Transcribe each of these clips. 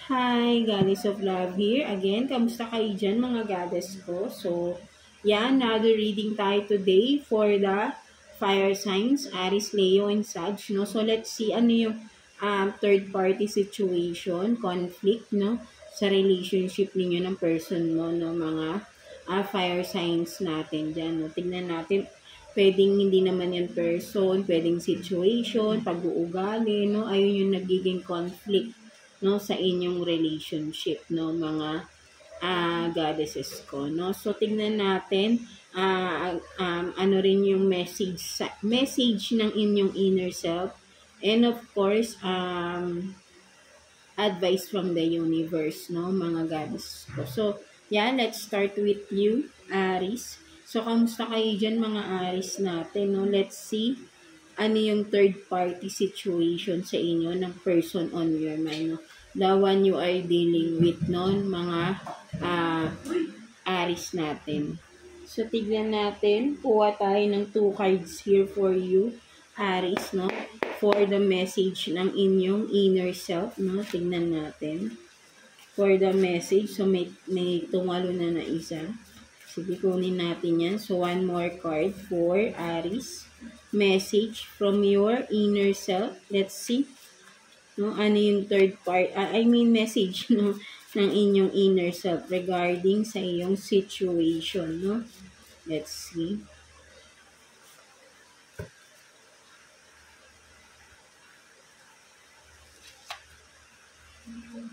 Hi, Goddess of Love here. Again, kamusta kayo dyan mga goddess ko? So, yan, another reading tayo today for the fire signs, Aries, Leo, and Sag, no? So, let's see ano yung third party situation, conflict, no? Sa relationship ninyo ng person mo, no? Mga fire signs natin dyan, no? Tignan natin, pwedeng hindi naman yan person, pwedeng situation, pag-uugali, no? Ayun yung nagiging conflict, no, sa inyong relationship, no, mga goddesses ko, no. So tingnan natin ano rin yung message ng inyong inner self, and of course advice from the universe, no, mga goddesses ko. So yeah, let's start with you, Aries. So kamusta kayo dyan mga Aries natin, no? Let's see ano yung third party situation sa inyo ng person on your mind, no? The one you are dealing with, no? Mga Aries natin. So, tignan natin. Kuha tayo ng 2 cards here for you, Aries, no? For the message ng inyong inner self, no? Tignan natin. For the message. So, may tumalo na isa. Sige, kunin natin yan. So, one more card for Aries. Message from your inner self. Let's see. No, ano yung third part, message, no, ng inyong inner self regarding sa iyong situation, no? Let's see.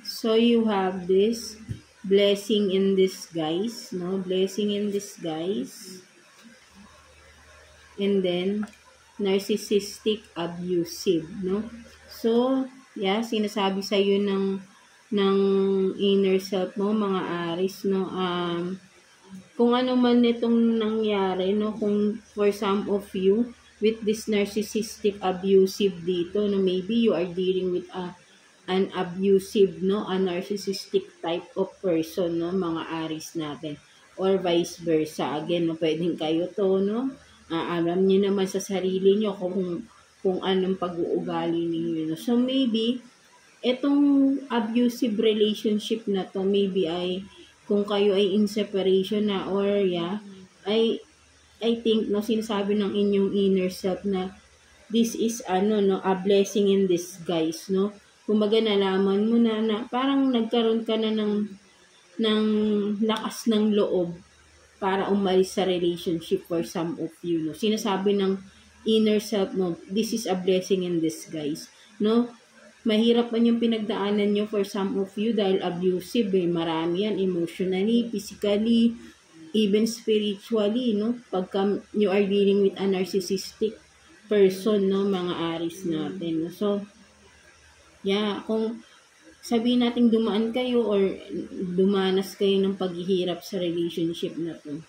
So you have this blessing in disguise, no? Blessing in disguise. And then narcissistic, abusive, no? So, yeah, sinasabi sa iyo ng inner self mo, mga Aries, no, kung ano man itong nangyari, no, kung for some of you with this narcissistic, abusive dito, no, maybe you are dealing with an abusive, no, a narcissistic type of person, no, mga Aries natin, or vice versa. Again, no, pwedeng kayo to, no, alam niyo naman sa sarili niyo kung anong pag-uugali ninyo. So, maybe, itong abusive relationship na to, maybe ay, kung kayo ay in separation na, or yeah, I think, no, sinasabi ng inyong inner self na, this is, no, a blessing in disguise, no? Kumbaga, nalaman mo na parang nagkaroon ka na ng lakas ng loob para umalis sa relationship for some of you, no? Sinasabi ng inner self mo, this is a blessing in disguise, no? Mahirap man yung pinagdaanan nyo for some of you dahil abusive, marami yan, emotionally, physically, even spiritually, no? Pagka you are dealing with a narcissistic person, no, mga Aries natin, no? So, yeah, kung sabihin natin dumaan kayo or dumanas kayo ng paghihirap sa relationship na to,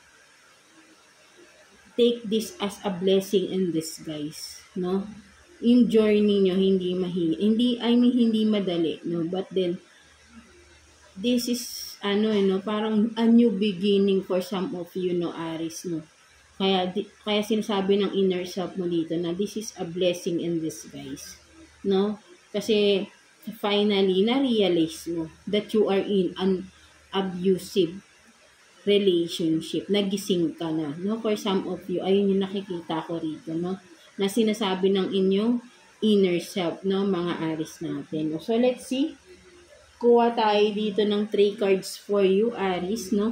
take this as a blessing in disguise, no? Yung journey nyo, hindi madali, no? But then, this is, parang a new beginning for some of you, no, Aries, no? Kaya sinasabi ng inner self mo dito na this is a blessing in disguise, no? Kasi, finally, na-realize mo that you are in an abusive relationship, nagising ka na, no? For some of you, ayun yung nakikita ko rito, no, na sinasabi ng inyong inner self, no, mga Aries natin, no? So, let's see. Kuha tayo dito ng 3 cards for you, Aries, no,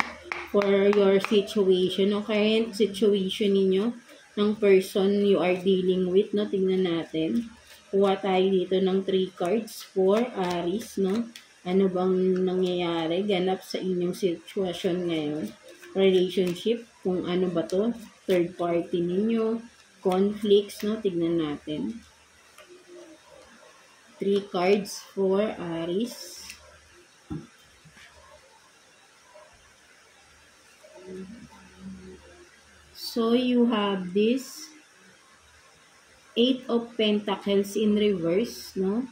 for your situation, no, current situation ninyo, ng person you are dealing with, no? Tingnan natin. Kuha tayo dito ng 3 cards for Aries, no? Ano bang nangyayari, ganap sa inyong sitwasyon ngayon? Relationship, kung ano ba to? Third party ninyo, conflicts, no? Tignan natin. 3 cards for Aries. So, you have this 8 of Pentacles in reverse, no?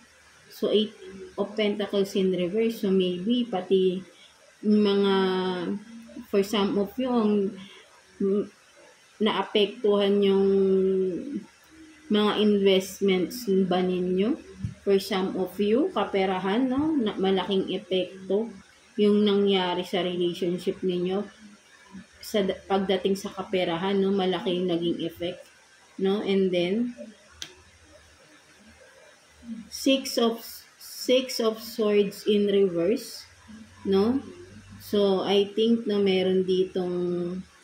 So, 8 of Pentacles in reverse. So, maybe, pati mga, for some of you, naapektuhan yung mga investments ba ninyo? For some of you, kaperahan, no? Malaking epekto yung nangyari sa relationship ninyo. Sa pagdating sa kaperahan, no? Malaki yung naging effect, no? And then, Six of Swords in reverse, no? So, I think na meron ditong,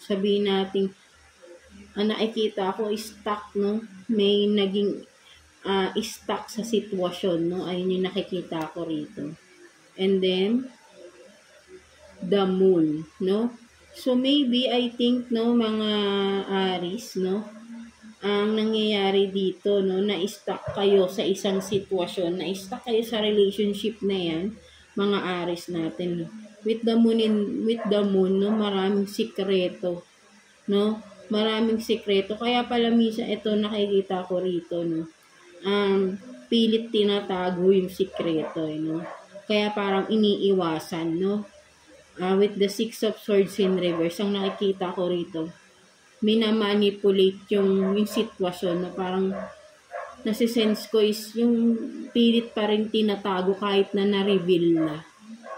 sabihin natin, ang nakikita ko, stuck, no? May naging stuck sa sitwasyon, no? Ayun yung nakikita ko rito. And then, the moon, no? So, maybe, I think, no, mga Aries, no? Ang nangyayari dito, no, na-stuck kayo sa isang sitwasyon, na-stuck kayo sa relationship na yan, mga Aries natin, no? With the moon, no, maraming sikreto, no? Maraming sikreto. Kaya pala minsan ito nakikita ko rito, no? Pilit tinatago yung sikreto, no? Kaya parang iniiwasan, no? With the Six of Swords in reverse, ang nakikita ko rito, minamanipulate yung sitwasyon, na parang nasisense ko is yung pilit pa rin tinatago kahit na na-reveal na,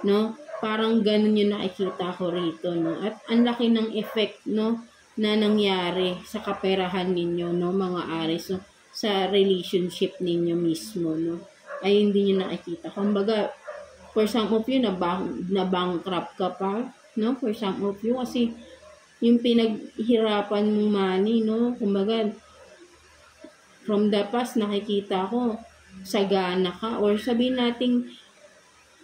no? Parang ganun yung nakikita ko rito, no? At ang laki ng effect, no, na nangyari sa kaperahan ninyo, no, mga Aries, no, sa relationship ninyo mismo, no? Ay hindi nyo nakikita. Kumbaga, for some of you, na-bankrupt ka pa, no? For some of you, kasi yung pinaghirapan mong money, no? Kumbaga, from the past, nakikita ko, sagana ka, or sabihin nating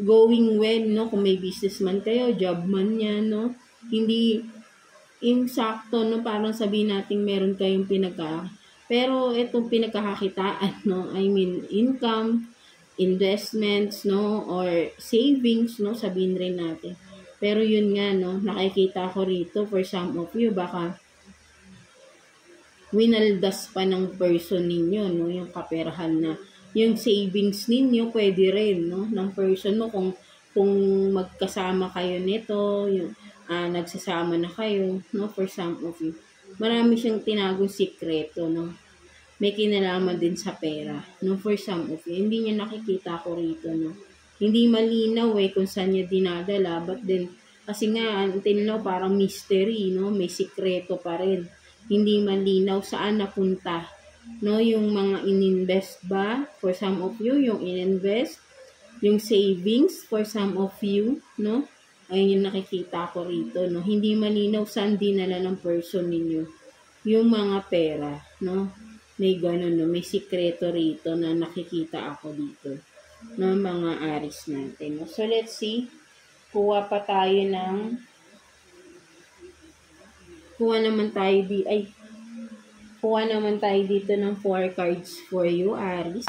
going well, no? Kung may businessman kayo, job man yan, no? Hindi insakto, no? Parang sabihin nating meron kayong pero itong pinagkakakitaan, no? I mean, income, investments, no? Or savings, no? Sabihin rin natin. Pero yun nga, no? Nakikita ko rito, for some of you, baka winaldas pa ng person ninyo, no? Yung kaperahan na, yung savings ninyo, pwede rin, no? Ng person mo, kung magkasama kayo nito, yung nagsasama na kayo, no? For some of you. Marami siyang tinagong sikreto, no? May kinalaman din sa pera, no? For some of you. Hindi niya nakikita ko rito, no? Hindi malinaw kung saan niya dinadala, but then, kasi nga, until now, parang mystery, no? May sikreto pa rin. Hindi malinaw saan napunta, no? Yung mga ininvest ba? For some of you, yung ininvest, yung savings, for some of you, no? Ayun yung nakikita ko rito, no? Hindi malinaw saan dinala ng person ninyo yung mga pera, no? May ganun, no? May sikreto rito na nakikita ako dito, no? Mga Aries natin, no? So, let's see. Kuha naman tayo dito ng 4 cards for you, Aries.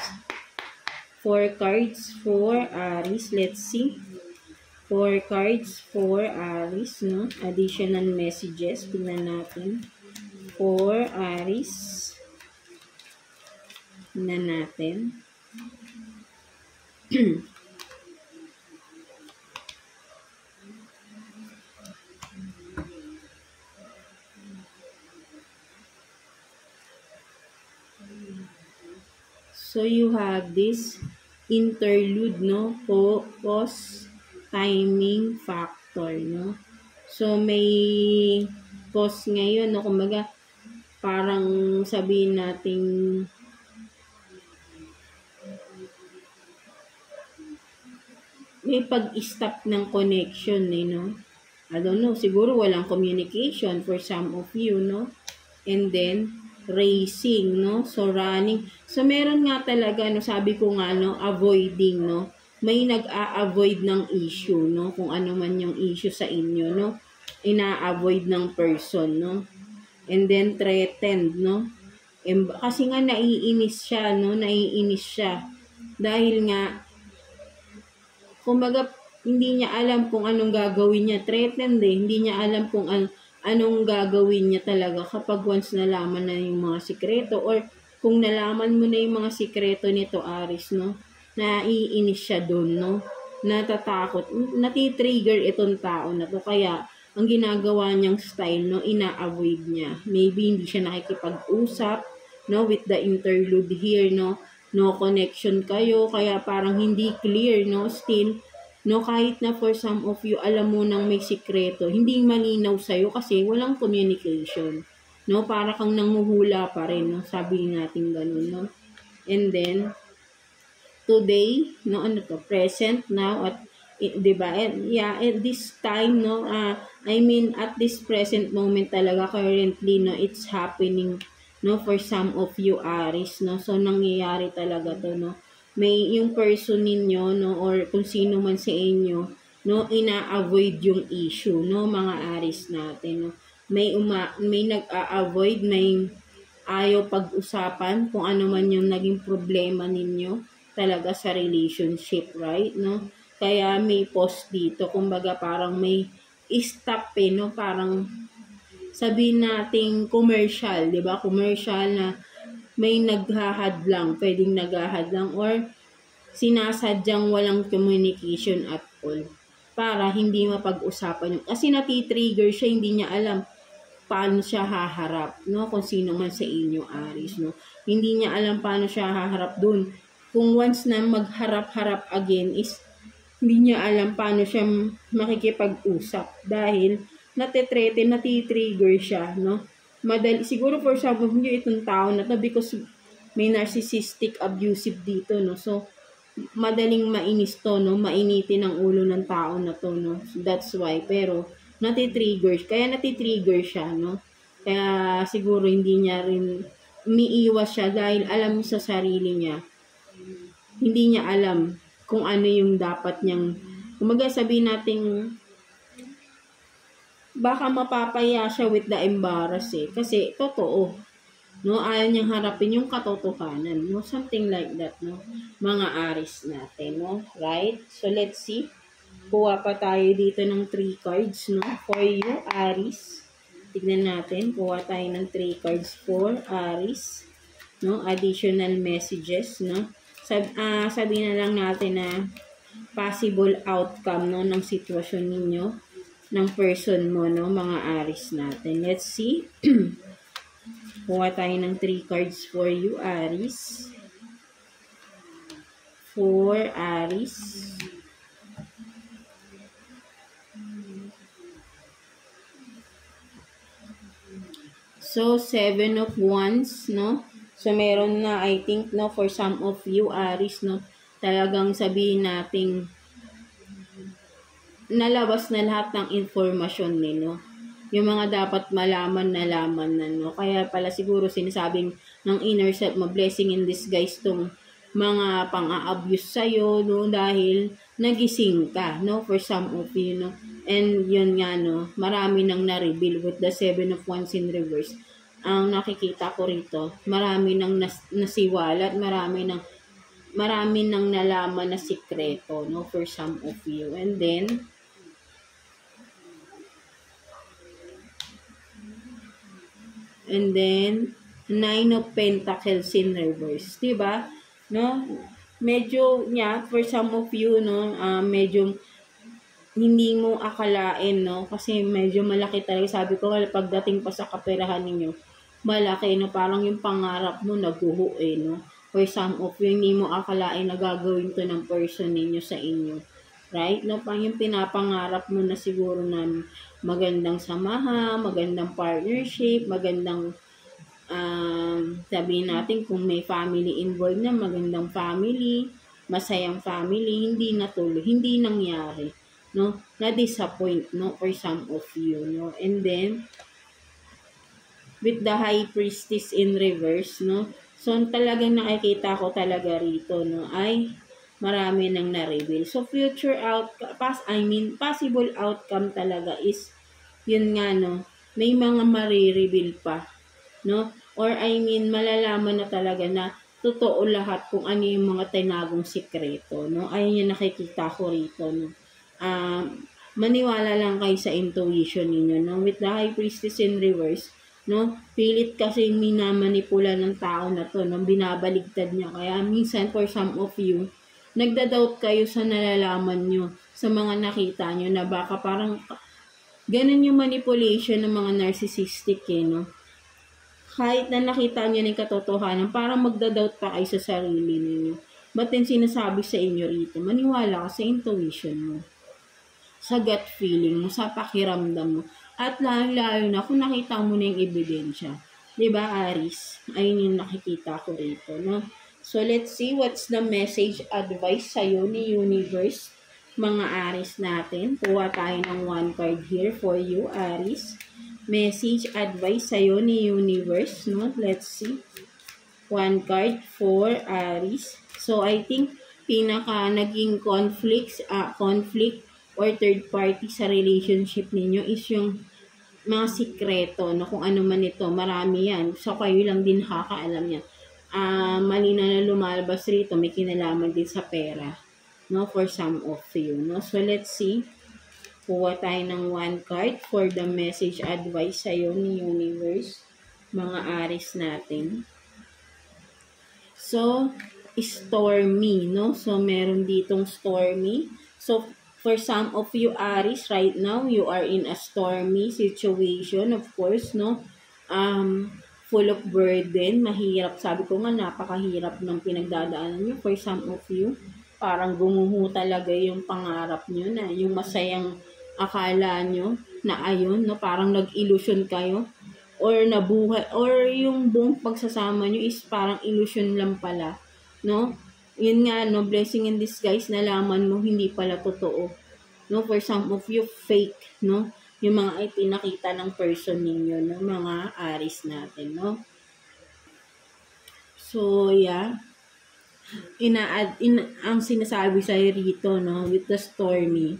4 cards for Aries. Let's see. 4 cards for Aries, no? Additional messages. Tingnan natin. For Aries. Tingnan natin. So, you have this interlude, no? Pause, timing, factor, no? So, may pause ngayon, no? Kumbaga, parang sabihin nating may pag-stop ng connection, no? I don't know, siguro walang communication for some of you, no? And then, racing, no? So, running. So, meron nga talaga, no? Sabi ko nga, no? Avoiding, no? May nag-a-avoid ng issue, no? Kung ano man yung issue sa inyo, no? Ina-avoid ng person, no? And then, threatened, no? Kasi nga, naiinis siya, no? Naiinis siya. Dahil nga, kumbaga, hindi niya alam kung anong gagawin niya. Threatened hindi niya alam kung anong gagawin niya talaga kapag once nalaman na yung mga sikreto, or kung nalaman mo na yung mga sikreto nito, Aries, no? Naiinis siya doon, no? Natatakot, natitrigger itong tao na to. Kaya, ang ginagawa niyang style, no? Ina-avoid niya. Maybe hindi siya nakikipag-usap, no? With the interlude here, no? no connection kayo, kaya parang hindi clear, no, still, no, kahit na for some of you, alam mo nang may sikreto, hindi malinaw sa'yo kasi walang communication, no, para kang nanguhula pa rin, no, sabi natin ganun, no, and then, today, no, ano to, present, now, at, diba, and, yeah, at this time, no, I mean, at this present moment talaga, currently, no, it's happening, no, for some of you, Aries, no, so, nangyayari talaga to, no, may, yung person ninyo, no, or kung sino man sa inyo, no, ina-avoid yung issue, no, mga Aries natin, no, may nag-a-avoid, may ayaw pag-usapan kung ano man yung naging problema ninyo talaga sa relationship, right, no? Kaya may pause dito, kumbaga parang may stop no? Parang sabihin nating commercial, di ba? Commercial na may naghahadlang, pwedeng naghahadlang or sinasadyang walang communication at all para hindi mapag-usapan yung, kasi natitrigger siya, hindi niya alam paano siya haharap, no? Kung sino man sa inyo, Aries, no? Hindi niya alam paano siya haharap dun. Kung once na magharap-harap again is hindi niya alam paano siya makikipag-usap dahil natitrigger siya, no? Siguro for some of you, itong tao na to, because may narcissistic, abusive dito, no? So, madaling mainis to, no? Mainitin ang ulo ng tao na to, no? So, that's why. Pero, natitrigger siya, no? Kaya, siguro, hindi niya rin umiiwas siya dahil alam sa sarili niya. Hindi niya alam kung ano yung dapat niyang, kumaga sabihin natin, baka mapapaya siya with the embarrass kasi totoo, no, ayaw niyang harapin yung katotohanan, no, something like that, no, mga Aries natin, no, right? So let's see, kuha pa tayo dito ng 3 cards, no, for you, Aries. Tignan natin, kuha tayo ng 3 cards for Aries, no, additional messages, no. Sabihin na lang natin na possible outcome, no, ng sitwasyon ninyo, ng person mo, no, mga Aries natin. Let's see. Kuha tayo ng 3 cards for you, Aries. For Aries. So, 7 of Wands, no? So, meron na, I think, no, for some of you, Aries, no, talagang sabihin nating nalabas na lahat ng informasyon no? Yung mga dapat nalaman na, no? Kaya pala siguro sinasabing ng inner self mo, blessing in disguise tong mga pang-a-abuse sa'yo, no? Dahil nagising ka, no? For some of you, no? And yun nga, no? Marami nang na-reveal with the 7 of Wands in reverse. Ang nakikita ko rito, marami nang nasiwalat, marami nang nalaman na sikreto, no, for some of you. And then, And then, 9 of Pentacles in reverse. Diba? No? Medyo, for some of you, no, medyo hindi mo akalain, no? Kasi medyo malaki talaga. Sabi ko, pagdating pa sa kaperahan ninyo, malaki, no? Parang yung pangarap mo, naguho, no? For some of you, hindi mo akalain na gagawin to ng person ninyo sa inyo. Right? No? Pang yung pinapangarap mo na siguro na magandang samahan, magandang partnership, magandang sabihin natin kung may family involved na, magandang family, masayang family, hindi natuloy, hindi nangyari, no? Na-disappoint, no? For some of you, no? And then, with the High Priestess in reverse, no? So, talagang nakikita ko talaga rito, no? Ay, marami nang na-reveal. So, future possible outcome talaga is, yun nga, no? May mga marireveal pa, no? Or malalaman na talaga na totoo lahat kung ano yung mga tinagong sikreto, no? Ayun yung nakikita ko rito, no? Maniwala lang kayo sa intuition ninyo, no? With the High Priestess in reverse, no? Pilit kasi minamanipula ng tao na to, no? Binabaligtad niya. Kaya minsan, for some of you, nagda-doubt kayo sa nalalaman nyo, sa mga nakita nyo, na baka parang ganun yung manipulation ng mga narcissistic, no? kahit na nakita niyo ng katotohanan, parang magda-doubt pa kayo sa sarili niyo. But then sinasabi sa inyo rito, maniwala ka sa intuition mo, sa gut feeling mo, sa pakiramdam mo. At lalo na kung nakita mo na yung ebidensya. Diba, Aries? Ayun yung nakikita ko rito, no? So, let's see what's the message advice sa'yo ni Universe, mga Aries natin. Kuha tayo ng one card here for you, Aries. Message advice sa'yo ni Universe, no? Let's see. One card for Aries. So, I think naging conflict or third party sa relationship ninyo is yung mga sikreto, no? Kung ano man ito, marami yan. So, kayo lang din nakakaalam yan. Malinaw na lumalabas rito, may kinalaman din sa pera, no? For some of you, no? So, let's see. Kuha tayo ng one card for the message advice sa'yo ni Universe, mga Aries natin. So, stormy, no? So, meron ditong stormy. So, for some of you Aries, right now, you are in a stormy situation, of course, no? Full of burden, mahirap. Sabi ko nga, napakahirap ng pinagdadaanan nyo. For some of you, parang gumuho talaga yung pangarap nyo na yung masayang akala nyo na ayun, no? Parang nag-illusion kayo or nabuhay, or yung buong pagsasama nyo is parang illusion lang pala, no? Yun nga, no, blessing in disguise, nalaman mo hindi pala totoo, no? For some of you, fake, no? Yung mga ipinakita ng person ninyo, no? Mga Aries natin, no? So, yeah. Ang sinasabi sa'yo rito, no? With the stormy.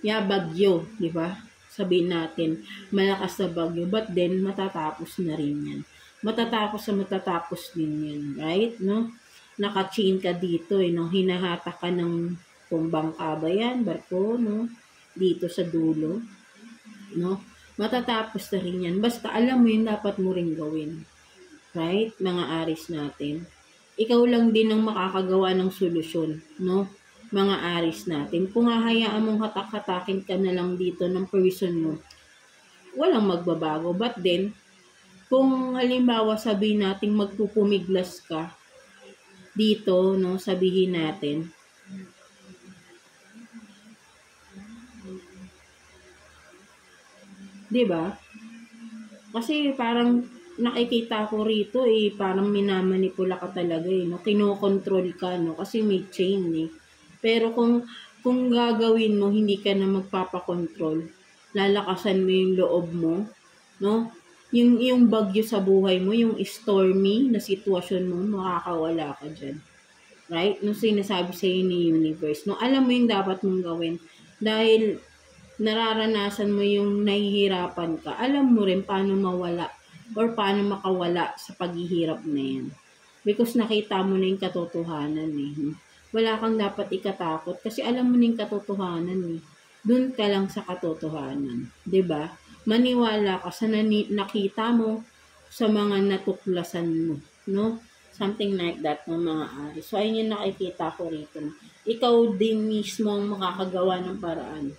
Yeah, bagyo, di ba? Sabihin natin, malakas na bagyo, but then, matatapos na rin yan. Matatapos din yan, right? No? Naka-chain ka dito, no? Hinahatak ka ng bangka ba yan, barko, no? Dito sa dulo, no? Matatapos na rin yan. Basta alam mo yun, dapat mo rin gawin. Right? Mga Aries natin. Ikaw lang din ang makakagawa ng solusyon, no? Mga Aries natin. Kung hahayaan mong hatak-hatakin ka na lang dito ng person mo, walang magbabago. But then, kung halimbawa sabihin natin magpupumiglas ka dito, no, sabihin natin, diba? Kasi parang nakikita ko rito parang minamanipula ka talaga no? Kinokontrol ka, no? Kasi may chain Pero kung gagawin mo, hindi ka na magpapakontrol, lalakasan mo yung loob mo, no? Yung bagyo sa buhay mo, yung stormy na sitwasyon mo, makakawala ka dyan. Right? No, sinasabi sa'yo ni Universe, no? Alam mo yung dapat mong gawin. Dahil nararanasan mo yung nahihirapan ka, alam mo rin paano mawala or paano makawala sa paghihirap na yan. Because nakita mo na yung katotohanan Wala kang dapat ikatakot kasi alam mo na yung katotohanan Doon ka lang sa katotohanan. 'Di ba? Maniwala ka sa nakita mo, sa mga natuklasan mo, no? Something like that, no, mga Aries. So, ayun yung nakikita ko rito. Ikaw din mismo ang makakagawa ng paraan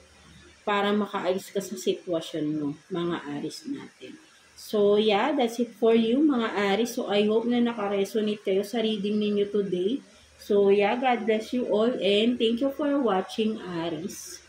para makaalis ka sa sitwasyon mo, mga Aries natin. So, yeah, that's it for you, mga Aries. So, I hope na nakaresonate kayo sa reading ninyo today. So, yeah, God bless you all and thank you for watching, Aries.